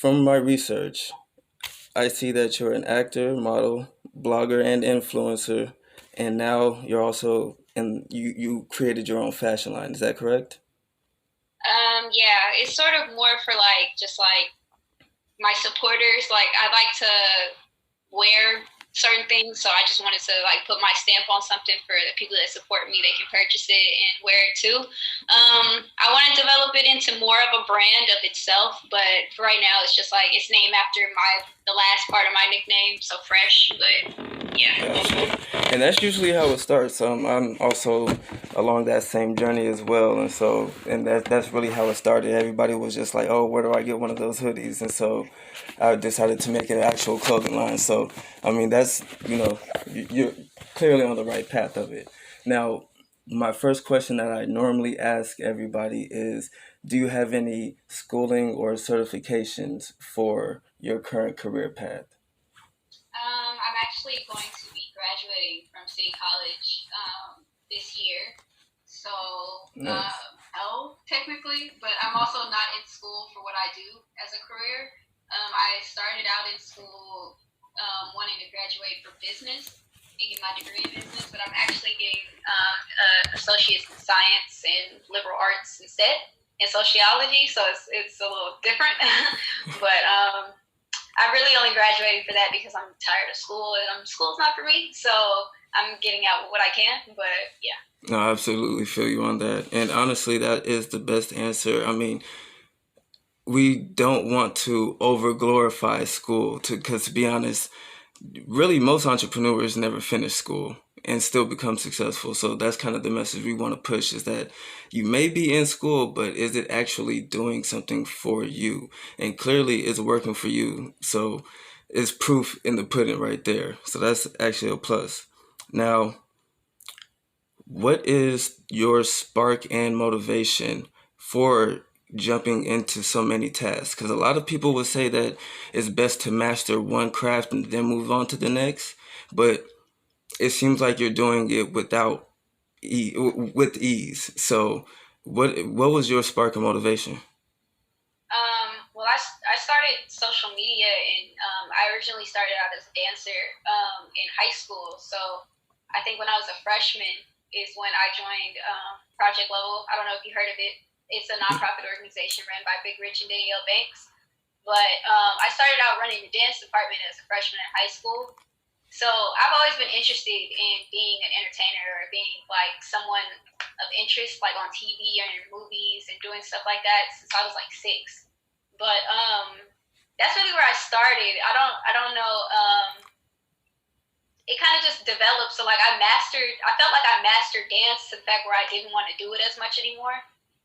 From my research, I see that you're an actor, model, blogger, and influencer, and now you're also and you created your own fashion line. Is that correct? Yeah, it's sort of more for like just like my supporters. Like I like to wear certain things, so I just wanted to like put my stamp on something for the people that support me. They can purchase it and wear it too. I want to develop it into more of a brand of itself, but for right now, it's just like it's named after the last part of my nickname, so Fresh. But yeah. Gotcha. And that's usually how it starts. I'm also along that same journey as well, and that's really how it started. Everybody was just like, "Oh, where do I get one of those hoodies?" And so I decided to make an actual clothing line. So I mean, that's you're clearly on the right path of it. Now, my first question that I normally ask everybody is, do you have any schooling or certifications for your current career path? I'm actually going to be graduating from City College this year. So, Nice. no, technically, but I'm also not in school for what I do as a career. I started out in school wanting to graduate for business and get my degree in business, but I'm actually getting associates in science and liberal arts instead in sociology, so it's a little different. But I really only graduated for that because I'm tired of school and school's not for me. So I'm getting out what I can. But yeah. No, I absolutely feel you on that. And honestly, that is the best answer. I mean, we don't want to over glorify school because to be honest, really most entrepreneurs never finish school and still become successful. So that's kind of the message we want to push is that you may be in school, but is it actually doing something for you? And clearly it's working for you. So it's proof in the pudding right there. So that's actually a plus. Now, what is your spark and motivation for jumping into so many tasks? Because a lot of people would say that it's best to master one craft and then move on to the next, but it seems like you're doing it with ease. So, what was your spark and motivation? Well, I started social media and I originally started out as a dancer in high school. So I think when I was a freshman is when I joined Project Level. I don't know if you heard of it. It's a nonprofit organization run by Big Rich and Danielle Banks. But I started out running the dance department as a freshman in high school. So I've always been interested in being an entertainer or being like someone of interest, like on TV or in movies and doing stuff like that since I was like 6. But that's really where I started. I don't know. It kind of just developed. So like I felt like I mastered dance to the fact where I didn't want to do it as much anymore.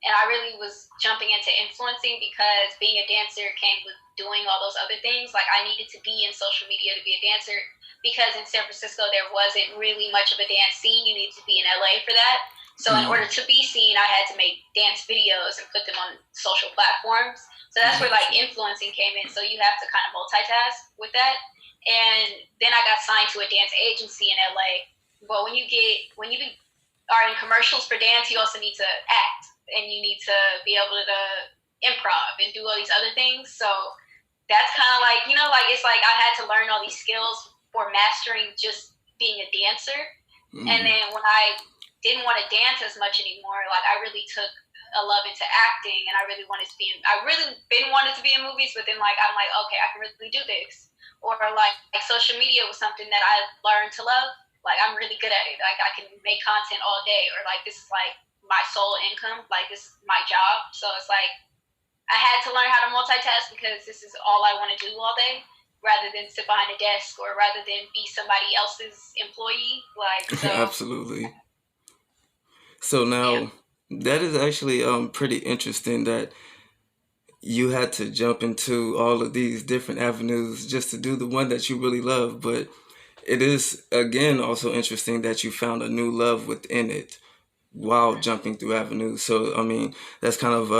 And I really was jumping into influencing because being a dancer came with doing all those other things. Like I needed to be in social media to be a dancer because in San Francisco there wasn't really much of a dance scene. You need to be in LA for that. So in order to be seen, I had to make dance videos and put them on social platforms. So that's where like influencing came in. So you have to kind of multitask with that. And then I got signed to a dance agency in LA. But are in commercials for dance, you also need to act and you need to be able to improv and do all these other things. So that's kind of like, like it's like I had to learn all these skills for mastering just being a dancer. And Mm, then when I didn't want to dance as much anymore, like I really took a love into acting and I really wanted to be I really been wanted to be in movies, but then like I'm like, okay, I can really do this. Or like social media was something that I learned to love. Like I'm really good at it. Like I can make content all day, or like this is like my sole income. Like this is my job. So it's like I had to learn how to multitask because this is all I want to do all day, rather than sit behind a desk or rather than be somebody else's employee. Like so, absolutely. So yeah. now that is actually pretty interesting that you had to jump into all of these different avenues just to do the one that you really love. But it is, again, also interesting that you found a new love within it while jumping through avenues. So, I mean, that's kind of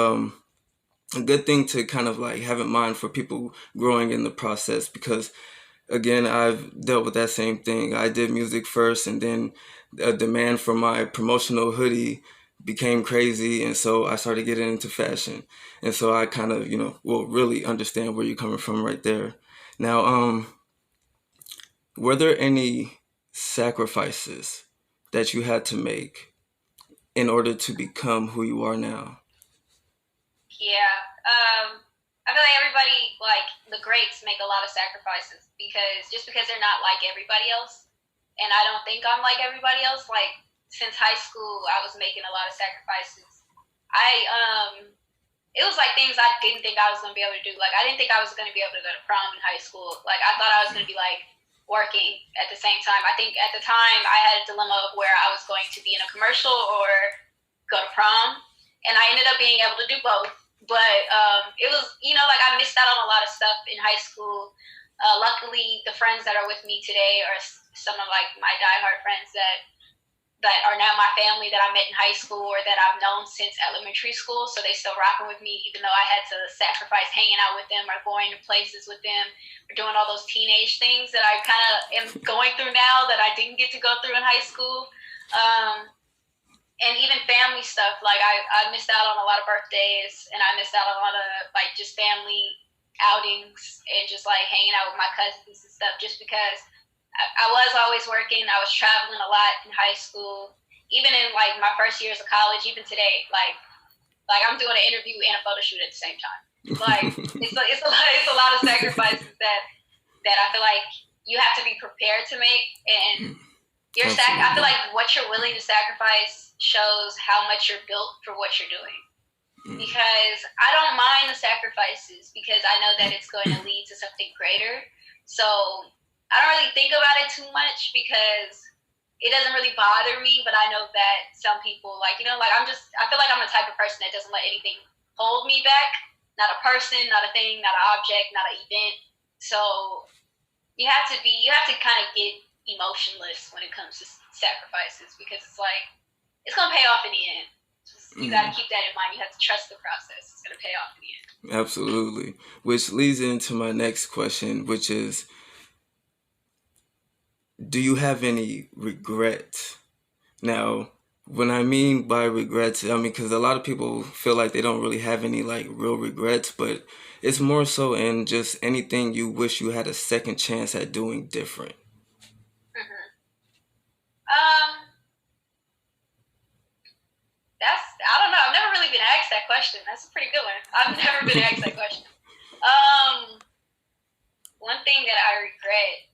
a good thing to kind of like have in mind for people growing in the process because again, I've dealt with that same thing. I did music first, and then a demand for my promotional hoodie became crazy, and so I started getting into fashion, and so I kind of will really understand where you're coming from right there. Now, were there any sacrifices that you had to make in order to become who you are now? Yeah. I feel like everybody, like the greats, make a lot of sacrifices because just because they're not like everybody else, and I don't think I'm like everybody else. Like since high school, I was making a lot of sacrifices. It was like things I didn't think I was gonna be able to do. Like I didn't think I was gonna be able to go to prom in high school. Like I thought I was gonna be like working at the same time. I think at the time I had a dilemma of where I was going to be in a commercial or go to prom, and I ended up being able to do both. But it was, like I missed out on a lot of stuff in high school. Luckily, the friends that are with me today are some of like my diehard friends that are now my family that I met in high school or that I've known since elementary school. So they still rocking with me, even though I had to sacrifice hanging out with them or going to places with them or doing all those teenage things that I kind of am going through now that I didn't get to go through in high school. And even family stuff, like I missed out on a lot of birthdays and I missed out on a lot of like just family outings and just like hanging out with my cousins and stuff just because I was always working. I was traveling a lot in high school, even in like my first years of college. Even today, like I'm doing an interview and a photo shoot at the same time. Like it's a lot of sacrifices that I feel like you have to be prepared to make. And I feel like what you're willing to sacrifice shows how much you're built for what you're doing. Because I don't mind the sacrifices because I know that it's going to lead to something greater. So I don't really think about it too much because it doesn't really bother me, but I know that some people like, like I feel like I'm the type of person that doesn't let anything hold me back. Not a person, not a thing, not an object, not an event. So you have to kind of get emotionless when it comes to sacrifices because it's like, it's going to pay off in the end. You got to keep that in mind. You have to trust the process. It's going to pay off in the end. Absolutely. Which leads into my next question, which is, do you have any regrets? Now, when I mean by regrets, I mean because a lot of people feel like they don't really have any like real regrets, but it's more so in just anything you wish you had a second chance at doing different. Mm-hmm. I don't know. I've never really been asked that question. That's a pretty good one. I've never been asked that question. One thing that I regret.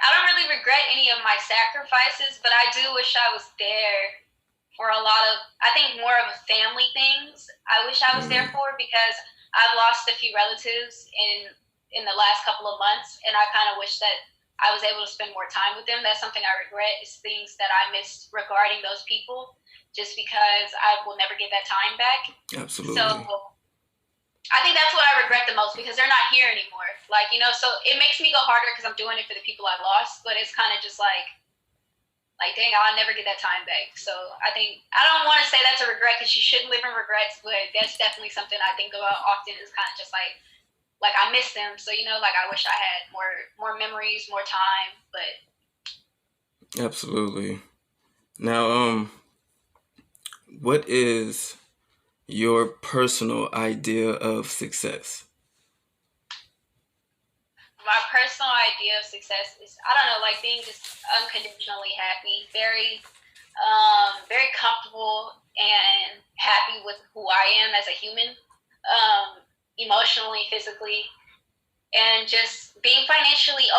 I don't really regret any of my sacrifices, but I do wish I was there for a lot of, I think more of family things. I wish I was there for because I've lost a few relatives in the last couple of months, and I kind of wish that I was able to spend more time with them. That's something I regret is things that I missed regarding those people just because I will never get that time back. Absolutely. So I think that's what I regret the most because they're not here anymore. Like, so it makes me go harder because I'm doing it for the people I lost, but it's kind of just like, dang, I'll never get that time back. So I don't want to say that's a regret because you shouldn't live in regrets, but that's definitely something I think about often is kind of just like I miss them. So, like I wish I had more memories, more time, but. Absolutely. Now, what is your personal idea of success? My personal idea of success is, I don't know, like being just unconditionally happy, very, very comfortable and happy with who I am as a human, emotionally, physically, and just being financially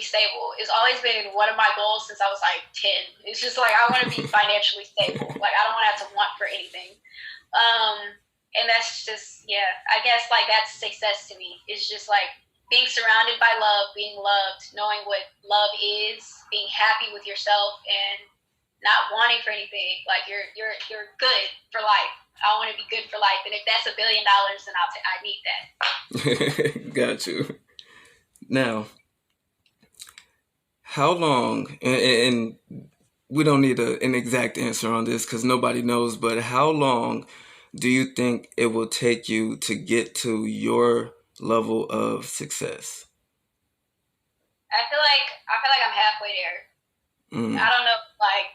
stable has always been one of my goals since I was like 10. It's just like, I want to be financially stable. Like, I don't want to have to want for anything. And that's just, I guess like that's success to me. It's just like being surrounded by love, being loved, knowing what love is, being happy with yourself and not wanting for anything. Like you're good for life. I want to be good for life. And if that's $1 billion, then I need that. Got you. Now, how long, and we don't need an exact answer on this because nobody knows, but how long do you think it will take you to get to your level of success? I feel like I'm halfway there. Mm. I don't know, like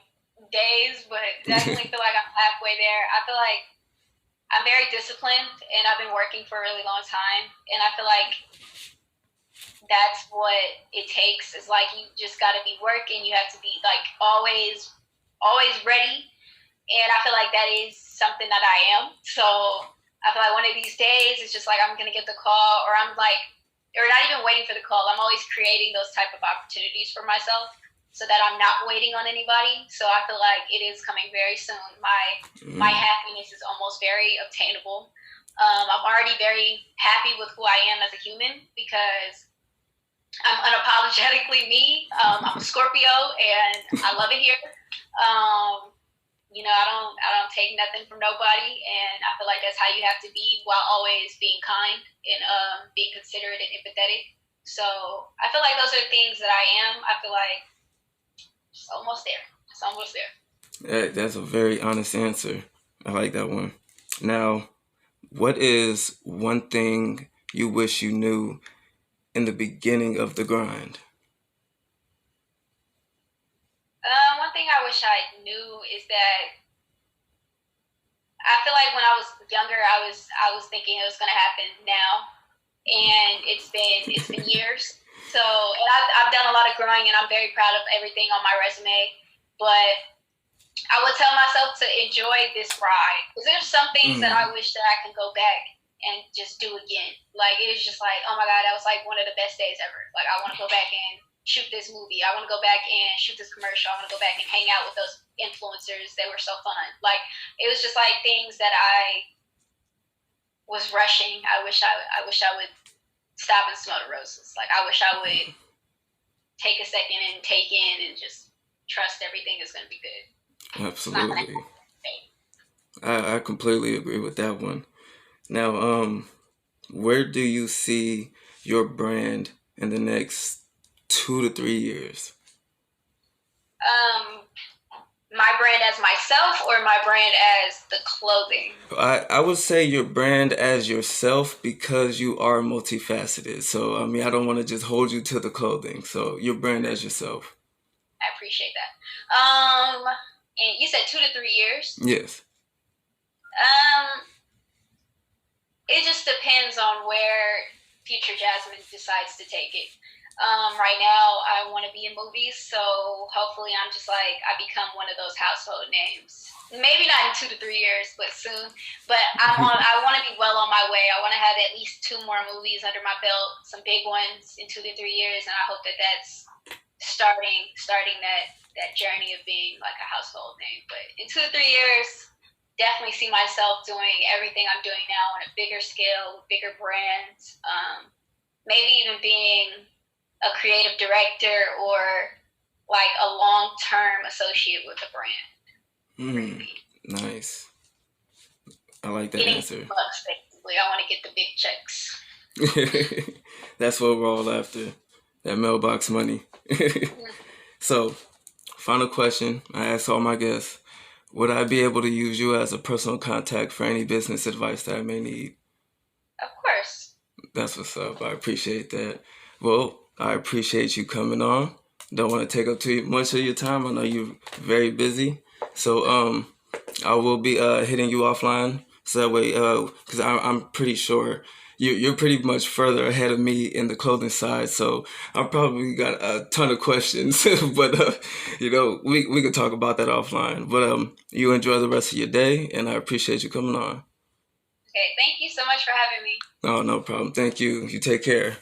days, but definitely feel like I'm halfway there. I feel like I'm very disciplined and I've been working for a really long time. And I feel like that's what it takes is like you just got to be working. You have to be like always ready. And I feel like that is something that I am. So I feel like one of these days it's just like I'm going to get the call or I'm like, or not even waiting for the call. I'm always creating those type of opportunities for myself so that I'm not waiting on anybody. So I feel like it is coming very soon. My happiness is almost very obtainable. I'm already very happy with who I am as a human because I'm unapologetically me. I'm a Scorpio and I love it here. You know, I don't take nothing from nobody, and I feel like that's how you have to be while always being kind and being considerate and empathetic. So I feel like those are the things that I am. I feel like it's almost there. It's almost there. That's a very honest answer. I like that one. Now, what is one thing you wish you knew in the beginning of the grind? One thing I wish I knew is that I feel like when I was younger, I was thinking it was going to happen now, and it's been years. So, and I've done a lot of growing, and I'm very proud of everything on my resume. But I would tell myself to enjoy this ride because there's some things that I wish that I can go back and just do again. Like it was just like, oh my god, that was like one of the best days ever. Like I want to go back and shoot this movie. I want to go back and shoot this commercial. I want to go back and hang out with those influencers. They were so fun. Like it was just like things that I was rushing. I wish I would stop and smell the roses. Like I wish I would take a second and take in and just trust everything is going to be good. Absolutely. I completely agree with that one. Now, where do you see your brand in the next 2 to 3 years? My brand as myself or my brand as the clothing? I would say your brand as yourself because you are multifaceted. So, I mean, I don't want to just hold you to the clothing. So, your brand as yourself. I appreciate that. And you said 2 to 3 years? Yes. It just depends on where future Jasmin decides to take it. Right now, I want to be in movies, so hopefully I'm just like, I become one of those household names. Maybe not in 2 to 3 years, but soon. But I want to be well on my way. I want to have at least 2 more movies under my belt, some big ones in 2 to 3 years, and I hope that that's starting that journey of being like a household name. But in 2 to 3 years, definitely see myself doing everything I'm doing now on a bigger scale, with bigger brands, maybe even being a creative director or like a long-term associate with a brand. Nice. I like that Getting answer. bucks, basically. I want to get the big checks. That's what we're all after. That mailbox money. So, final question. I ask all my guests, would I be able to use you as a personal contact for any business advice that I may need? Of course. That's what's up. I appreciate that. Well, I appreciate you coming on. Don't want to take up too much of your time. I know you're very busy. So I will be hitting you offline. So that way, because I'm pretty sure you're pretty much further ahead of me in the clothing side. So I probably got a ton of questions. But, we could talk about that offline. But you enjoy the rest of your day. And I appreciate you coming on. Okay, thank you so much for having me. Oh, no problem. Thank you. You take care.